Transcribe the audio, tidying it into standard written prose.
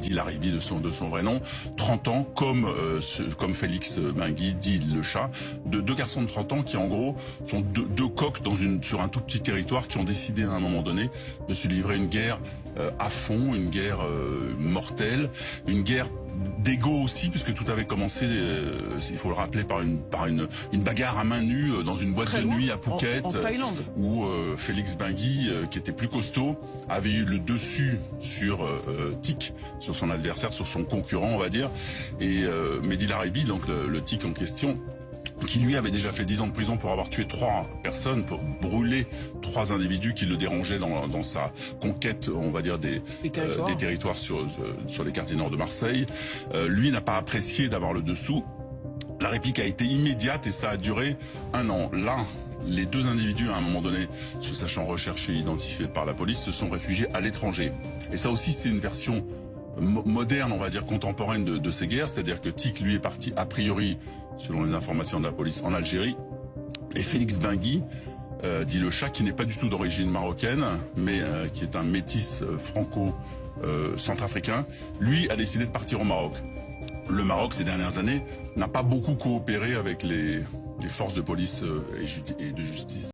Dil Haribi de son vrai nom, 30 ans, comme Félix Benguy, dit le chat, deux garçons de 30 ans qui en gros sont deux coqs sur un tout petit territoire qui ont décidé à un moment donné de se livrer une guerre à fond, une guerre mortelle, une guerre d'ego aussi, puisque tout avait commencé, il faut le rappeler, par une bagarre à main nue dans une boîte de nuit à Phuket, en Thaïlande, où Félix Benguy, qui était plus costaud, avait eu le dessus sur Tic, sur son adversaire, sur son concurrent, on va dire, et Dil Haribi, donc le Tic en question, qui lui avait déjà fait 10 ans de prison pour avoir tué 3 personnes, pour brûler 3 individus qui le dérangeaient dans sa conquête, on va dire, des territoires sur les quartiers nord de Marseille. Lui n'a pas apprécié d'avoir le dessous. La réplique a été immédiate et ça a duré 1 an. Là, les 2 individus, à un moment donné, se sachant recherchés et identifiés par la police, se sont réfugiés à l'étranger. Et ça aussi, c'est une version moderne, on va dire contemporaine de ces guerres, c'est-à-dire que Tic, lui, est parti a priori, selon les informations de la police, en Algérie, et Félix Benguy, dit le chat, qui n'est pas du tout d'origine marocaine, mais qui est un métis franco-centrafricain, lui a décidé de partir au Maroc. Le Maroc, ces dernières années, n'a pas beaucoup coopéré avec les forces de police et de justice.